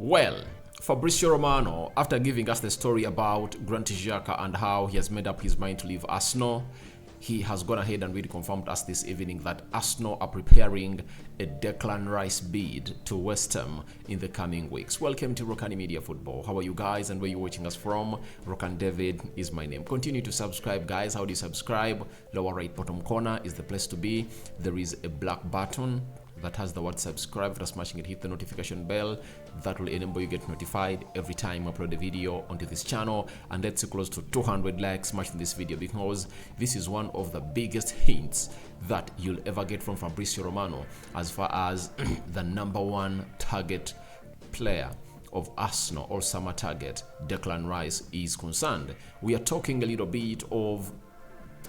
Well, Fabrizio Romano, after giving us the story about Granit Xhaka and how he has made up his mind to leave Arsenal, he has gone ahead and really confirmed us this evening that Arsenal are preparing a Declan Rice bid to West Ham in the coming weeks. Welcome to Rokani Media Football. How are you guys and where you watching us from? Rokani David is my name. Continue to subscribe, guys. How do you subscribe? Lower right bottom corner is the place to be. There is a black button that has the word subscribe. After smashing it, hit the notification bell. That will enable you get notified every time I upload a video onto this channel. And let's close to 200 likes smashing this video, because this is one of the biggest hints that you'll ever get from Fabrizio Romano as far as the #1 target player of Arsenal, or summer target, Declan Rice, is concerned. We are talking a little bit of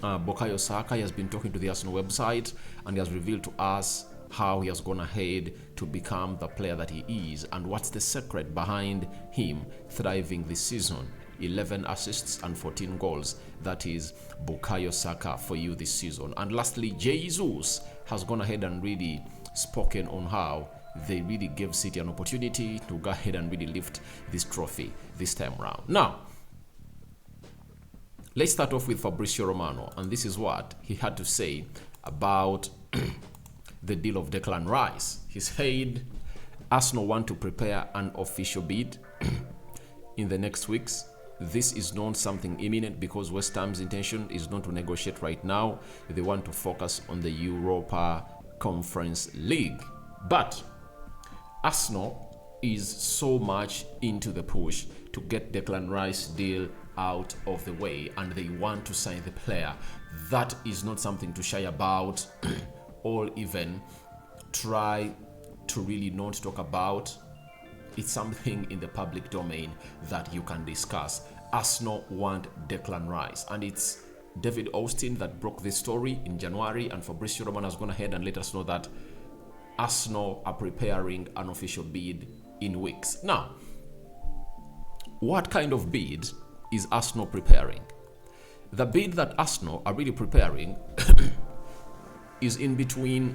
Bukayo Saka. He has been talking to the Arsenal website and he has revealed to us how he has gone ahead to become the player that he is and what's the secret behind him thriving this season. 11 assists and 14 goals. That is Bukayo Saka for you this season. And lastly, Jesus has gone ahead and really spoken on how they really gave City an opportunity to go ahead and really lift this trophy this time around. Now, let's start off with Fabrizio Romano, and this is what he had to say about the deal of Declan Rice. He said Arsenal want to prepare an official bid in the next weeks. This is not something imminent because West Ham's intention is not to negotiate right now. They want to focus on the Europa Conference League. But Arsenal is so much into the push to get Declan Rice deal out of the way, and they want to sign the player. That is not something to shy about or even try to really not talk about. It's something in the public domain that you can discuss. Arsenal want Declan Rice, and it's David Austin that broke this story in January, and Fabrizio Romano has gone ahead and let us know that Arsenal are preparing an official bid in weeks. Now, what kind of bid is Arsenal preparing? The bid that Arsenal are really preparing is in between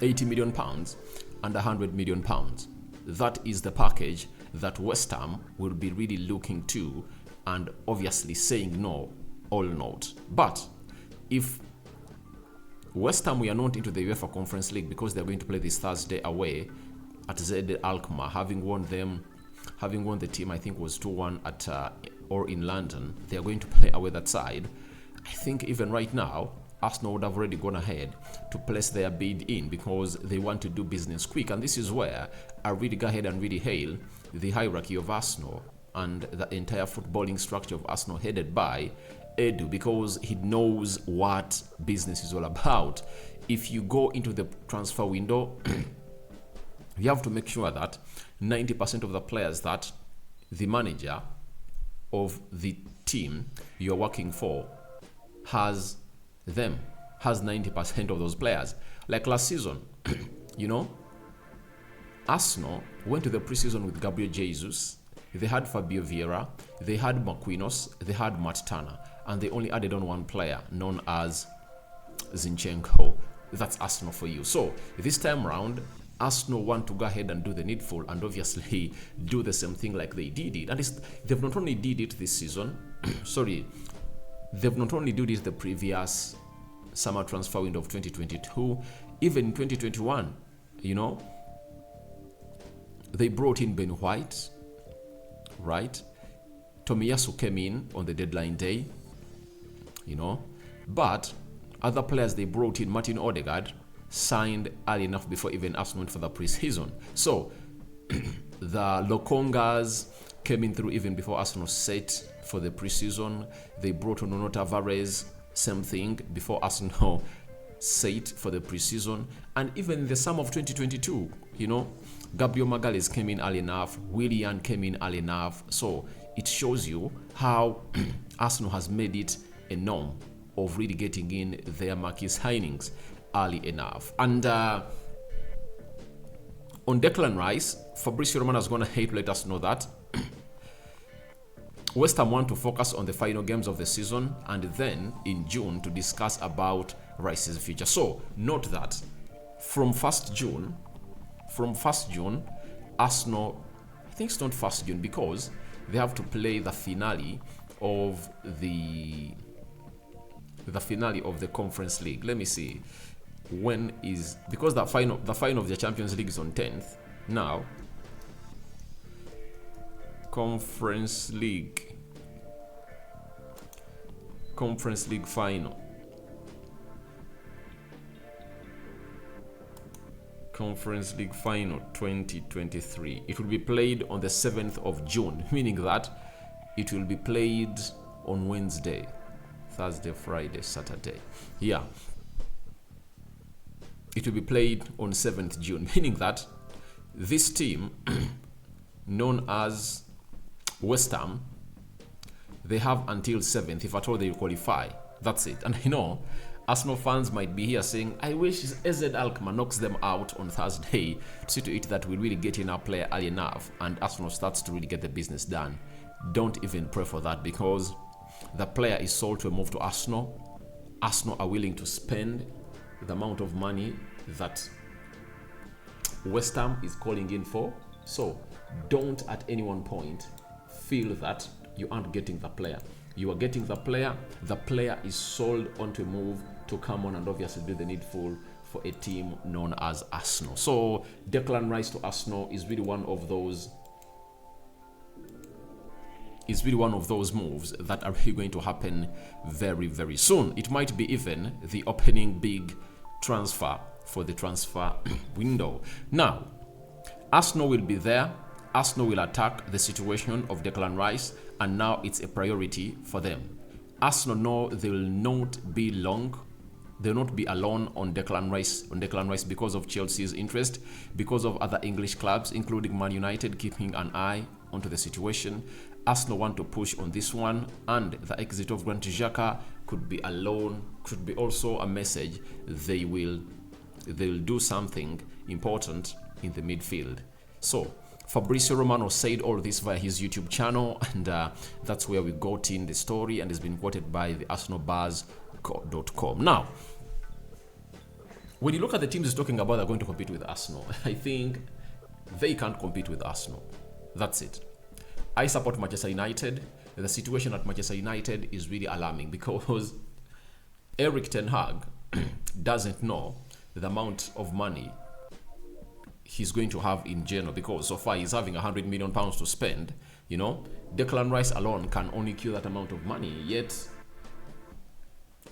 80 million pounds and 100 million pounds. That is the package that West Ham will be really looking to, and obviously saying no or not. But if West Ham, we are not into the UEFA Conference League because they're going to play this Thursday away at ZD Alkmaar, having won the team, I think was 2-1 at or in London. They are going to play away that side. I think even right now Arsenal would have already gone ahead to place their bid in because they want to do business quick. And this is where I really go ahead and really hail the hierarchy of Arsenal and the entire footballing structure of Arsenal headed by Edu, because he knows what business is all about. If you go into the transfer window, you have to make sure that 90% of the players that the manager of the team you're working for has 90% of those players. Like last season, Arsenal went to the preseason with Gabriel Jesus. They had Fabio Vieira, they had Marquinhos, they had Matt Turner, and they only added on one player known as Zinchenko. That's Arsenal for you. So this time around, Arsenal want to go ahead and do the needful and obviously do the same thing like they did it. And they've not only did it this season, they've not only did it the previous summer transfer window of 2022, even in 2021, they brought in Ben White, right? Tomiyasu came in on the deadline day, but other players they brought in, Martin Odegaard, signed early enough before even Arsenal went for the preseason. So the Lokongas came in through even before Arsenal set for the preseason. They brought on Nuno Tavares, same thing, before Arsenal set for the preseason. And even in the summer of 2022, Gabriel Magalhaes came in early enough, Willian came in early enough. So it shows you how Arsenal has made it a norm of really getting in their marquee signings early enough. And on Declan Rice, Fabrizio Romano is going to hate let us know that West Ham want to focus on the final games of the season and then in June to discuss about Rice's future. So note that from 1st June, Arsenal think it's not 1st June because they have to play the finale of the Conference League. Let me see. When is, because the final of the Champions League is on 10th. Now, Conference League final. Conference League final 2023. It will be played on the 7th of June, meaning that it will be played on Wednesday, Thursday, Friday, Saturday. Yeah. It will be played on 7th June, meaning that this team, known as West Ham, they have until 7th, if at all they qualify. That's it. And I know Arsenal fans might be here saying, I wish AZ Alkmaar knocks them out on Thursday to see to it that we really get in our player early enough and Arsenal starts to really get the business done. Don't even pray for that, because the player is sold to a move to Arsenal. Arsenal are willing to spend the amount of money that West Ham is calling in for. So don't at any one point feel that you aren't getting the player. You are getting the player. The player is sold onto a move to come on and obviously do the needful for a team known as Arsenal. So Declan Rice to Arsenal is really one of those moves that are really going to happen very, very soon. It might be even the opening big transfer for the transfer window. Now, Arsenal will be there. Arsenal will attack the situation of Declan Rice, and now it's a priority for them. Arsenal know they will not be long. They will not be alone on Declan Rice because of Chelsea's interest, because of other English clubs, including Man United, keeping an eye onto the situation. Arsenal want to push on this one, and the exit of Granit Xhaka could be also a message they'll do something important in the midfield. So Fabrizio Romano said all this via his YouTube channel, and that's where we got in the story, and it's been quoted by the ArsenalBuzz.com. Now, when you look at the teams talking about they're going to compete with Arsenal, I think they can't compete with Arsenal. That's it. I support Manchester United. The situation at Manchester United is really alarming because Erik ten Hag doesn't know the amount of money he's going to have in general, because so far he's having £100 million to spend. You know, Declan Rice alone can only cure that amount of money, yet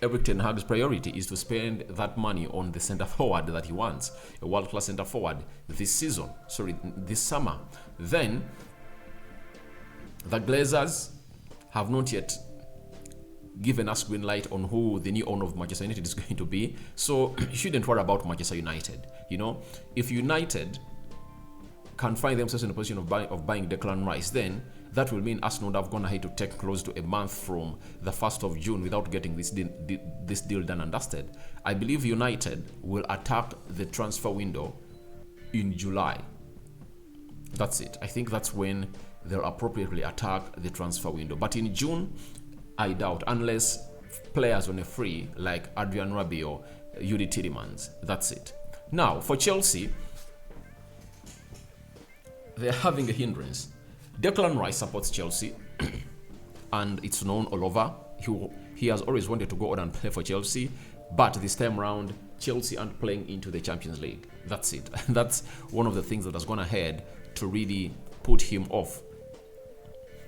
Erik ten Hag's priority is to spend that money on the centre forward that he wants, a world-class centre forward this summer. Then the Glazers have not yet given us green light on who the new owner of Manchester United is going to be. So you shouldn't worry about Manchester United. You know, if United can find themselves in a position of buying Declan Rice, then that will mean Arsenal would have gone ahead to take close to a month from the 1st of June without getting this deal done and dusted. I believe United will attack the transfer window in July. That's it. I think that's when they'll appropriately attack the transfer window. But in June, I doubt, unless players on a free like Adrian Rabiot, Yuri Tielemans. That's it. Now, for Chelsea, they're having a hindrance. Declan Rice supports Chelsea, and it's known all over. He has always wanted to go on and play for Chelsea, but this time around, Chelsea aren't playing into the Champions League. That's it. That's one of the things that has gone ahead to really put him off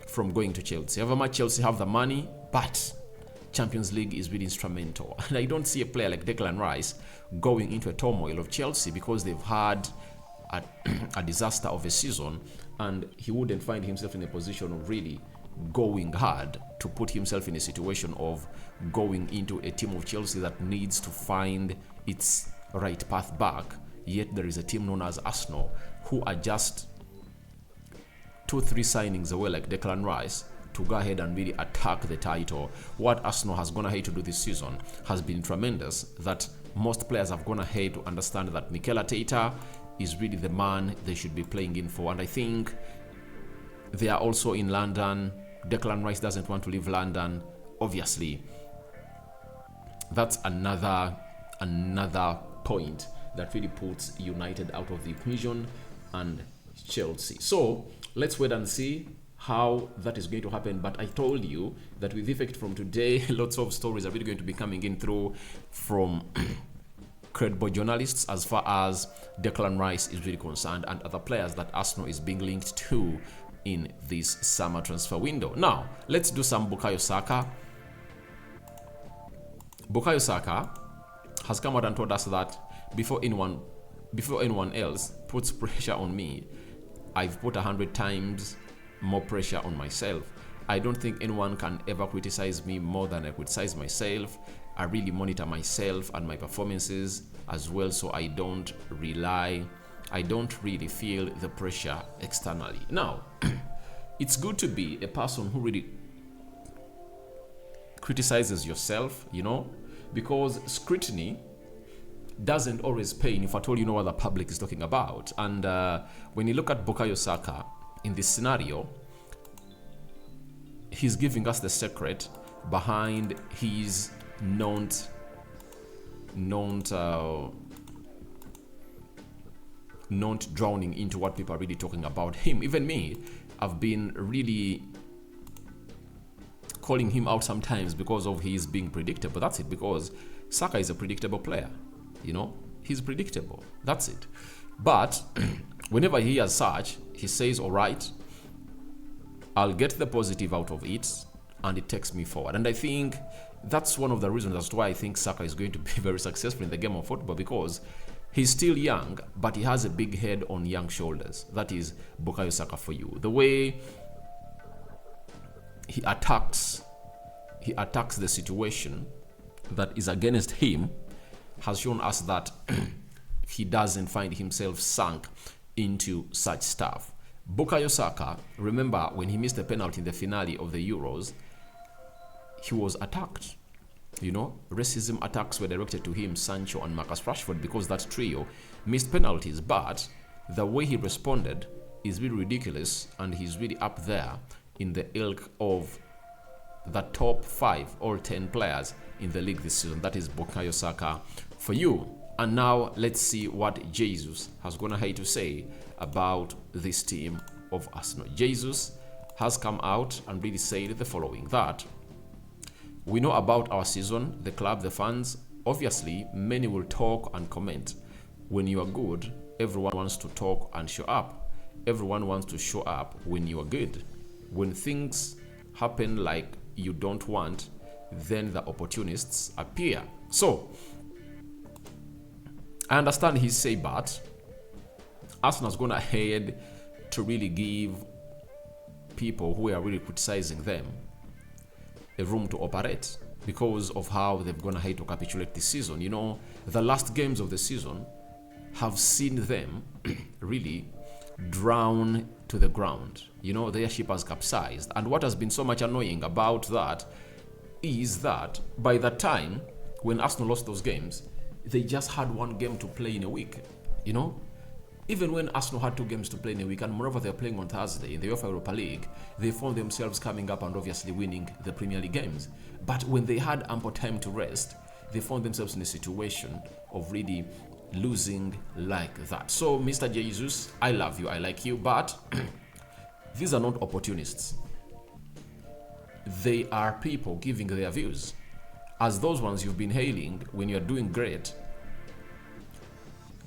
from going to Chelsea. However much Chelsea have the money, but Champions League is really instrumental. And I don't see a player like Declan Rice going into a turmoil of Chelsea because they've had a disaster of a season, and he wouldn't find himself in a position of really going hard to put himself in a situation of going into a team of Chelsea that needs to find its right path back. Yet there is a team known as Arsenal who are just 2-3 signings away, like Declan Rice, to go ahead and really attack the title. What Arsenal has gone ahead to do this season has been tremendous, that most players have gone ahead to understand that Mikel Arteta is really the man they should be playing in for. And I think they are also in London. Declan Rice doesn't want to leave London. Obviously, that's another point that really puts United out of the equation, and Chelsea. So let's wait and see how that is going to happen. But I told you that with effect from today, lots of stories are really going to be coming in through from credible journalists as far as Declan Rice is really concerned and other players that Arsenal is being linked to in this summer transfer window. Now, let's do some Bukayo Saka. Bukayo Saka has come out and told us that before anyone else puts pressure on me, I've put 100 times more pressure on myself. I don't think anyone can ever criticize me more than I criticize myself. I really monitor myself and my performances as well, so I don't really feel the pressure externally. Now, it's good to be a person who really criticizes yourself, you know, because scrutiny doesn't always pain if at all you know what the public is talking about. And when you look at Bukayo Saka in this scenario, he's giving us the secret behind his not drowning into what people are really talking about him. Even me, I've been really calling him out sometimes because of his being predictable. That's it, because Saka is a predictable player. You know, he's predictable. That's it. But whenever he hears such, he says, all right, I'll get the positive out of it, and it takes me forward. And I think that's one of the reasons as to why I think Saka is going to be very successful in the game of football, because he's still young, but he has a big head on young shoulders. That is Bukayo Saka for you. The way he attacks the situation that is against him has shown us that he doesn't find himself sunk into such stuff. Bukayo Saka, remember when he missed a penalty in the finale of the Euros, he was attacked. You know, racism attacks were directed to him, Sancho and Marcus Rashford, because that trio missed penalties. But the way he responded is really ridiculous, and he's really up there in the ilk of the top 5 or 10 players in the league this season. That is Bukayo Saka for you. And now let's see what Jesus has gone ahead to say about this team of Arsenal. Jesus has come out and really said the following, that we know about our season, the club, the fans. Obviously, many will talk and comment. When you are good, everyone wants to talk and show up. Everyone wants to show up when you are good. When things happen like you don't want, then the opportunists appear. So, I understand he say, but Arsenal's gone ahead to really give people who are really criticizing them a room to operate because of how they've gone ahead to capitulate this season. You know, the last games of the season have seen them really drown to the ground. You know, their ship has capsized. And what has been so much annoying about that is that by the time when Arsenal lost those games, they just had one game to play in a week. You know, even when Arsenal had 2 games to play in a week, and moreover they're playing on Thursday in the UEFA Europa League, they found themselves coming up and obviously winning the Premier League games. But when they had ample time to rest, they found themselves in a situation of really losing like that. So, Mr. Jesus, I love you, I like you, but these are not opportunists. They are people giving their views. As those ones you've been hailing when you're doing great,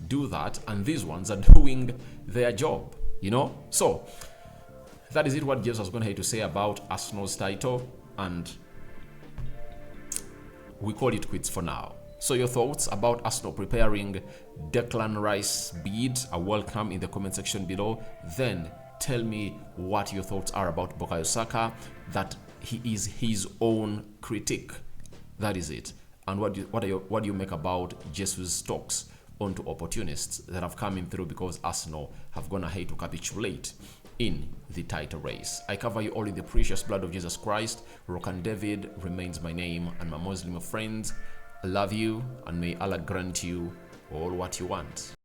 do that, and these ones are doing their job, you know. So that is it, what Jesus was going to have to say about Arsenal's title, and we call it quits for now. So your thoughts about Arsenal preparing Declan Rice bid are welcome in the comment section below. Then tell me what your thoughts are about Bukayo Saka, that he is his own critic. That is it. And what do you make about Jesus' talks onto opportunists that have come in through because Arsenal have gone ahead to capitulate in the title race? I cover you all in the precious blood of Jesus Christ. Rokani David remains my name, and my Muslim friends, I love you, and may Allah grant you all what you want.